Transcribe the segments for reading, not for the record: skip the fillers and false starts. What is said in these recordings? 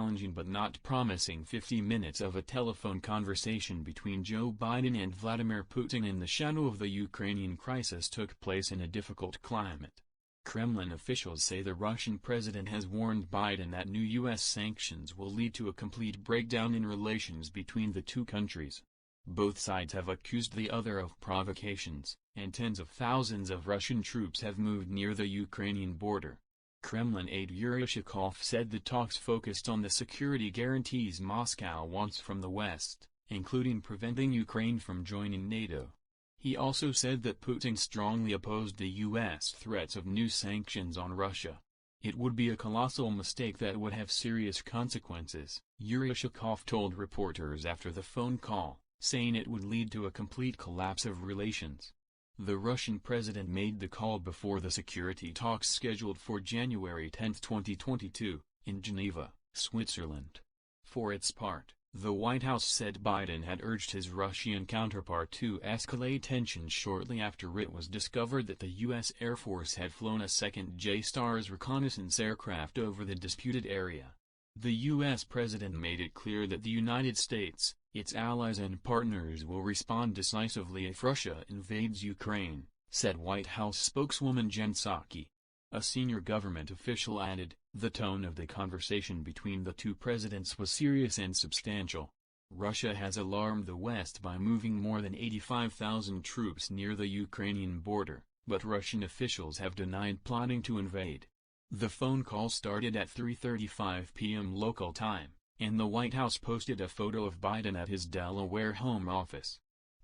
challenging but not promising 50 minutes of a telephone conversation between Joe Biden and Vladimir Putin in the shadow of the Ukrainian crisis took place in a difficult climate. Kremlin officials say the Russian president has warned Biden that new U.S. sanctions will lead to a complete breakdown in relations between the two countries. Both sides have accused the other of provocations, and tens of thousands of Russian troops have moved near the Ukrainian border. Kremlin aide Yuri Ushakov said the talks focused on the security guarantees Moscow wants from the West, including preventing Ukraine from joining NATO. He also said that Putin strongly opposed the U.S. threats of new sanctions on Russia. It would be a colossal mistake that would have serious consequences, Yuri Ushakov told reporters after the phone call, saying it would lead to a complete collapse of relations. The Russian president made the call before the security talks scheduled for January 10, 2022, in Geneva, Switzerland. For its part, the White House said Biden had urged his Russian counterpart to escalate tensions shortly after it was discovered that the U.S. Air Force had flown a second J-STARS reconnaissance aircraft over the disputed area. The U.S. president made it clear that the United States, its allies and partners will respond decisively if Russia invades Ukraine, said White House spokeswoman Jen Psaki. A senior government official added, the tone of the conversation between the two presidents was serious and substantial. Russia has alarmed the West by moving more than 85,000 troops near the Ukrainian border, but Russian officials have denied plotting to invade. The phone call started at 3:35 p.m. local time, and the White House posted a photo of Biden at his Delaware home office.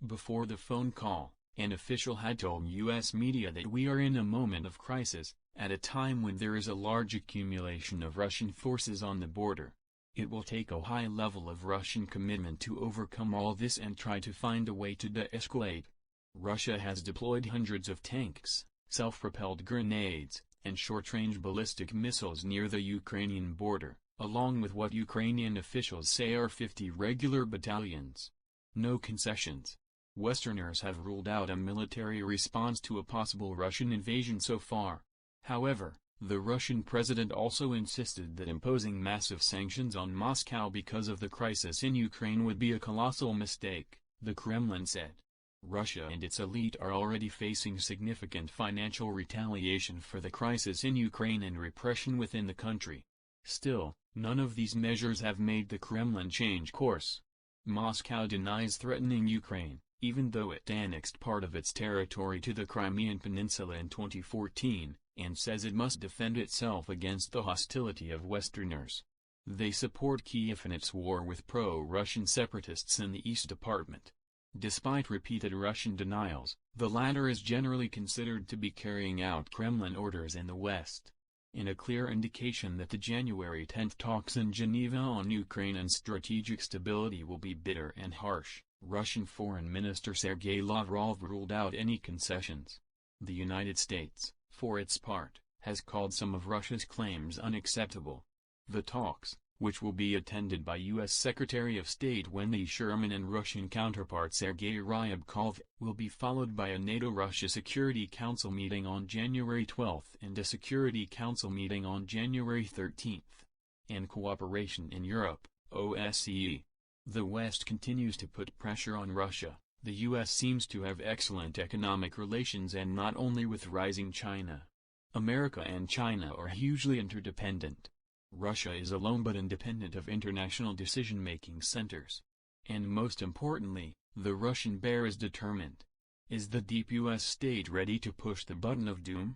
Before the phone call, an official had told U.S. media that we are in a moment of crisis, at a time when there is a large accumulation of Russian forces on the border. It will take a high level of Russian commitment to overcome all this and try to find a way to de-escalate. Russia has deployed hundreds of tanks, self-propelled grenades, and short-range ballistic missiles near the Ukrainian border, along with what Ukrainian officials say are 50 regular battalions. No concessions. Westerners have ruled out a military response to a possible Russian invasion so far. However, the Russian president also insisted that imposing massive sanctions on Moscow because of the crisis in Ukraine would be a colossal mistake, the Kremlin said. Russia and its elite are already facing significant financial retaliation for the crisis in Ukraine and repression within the country. Still, none of these measures have made the Kremlin change course. Moscow denies threatening Ukraine, even though it annexed part of its territory to the Crimean Peninsula in 2014, and says it must defend itself against the hostility of Westerners. They support Kyiv in its war with pro-Russian separatists in the East Department. Despite repeated Russian denials, the latter is generally considered to be carrying out Kremlin orders in the West. In a clear indication that the January 10 talks in Geneva on Ukraine and strategic stability will be bitter and harsh, Russian Foreign Minister Sergei Lavrov ruled out any concessions. The United States, for its part, has called some of Russia's claims unacceptable. The talks, which will be attended by U.S. Secretary of State Wendy Sherman and Russian counterpart Sergei Ryabkov, will be followed by a NATO-Russia Security Council meeting on January 12 and a Security Council meeting on January 13. And Cooperation in Europe, OSCE. The West continues to put pressure on Russia. The U.S. seems to have excellent economic relations, and not only with rising China. America and China are hugely interdependent. Russia is alone but independent of international decision-making centers. And most importantly, the Russian bear is determined. Is the deep U.S. state ready to push the button of doom?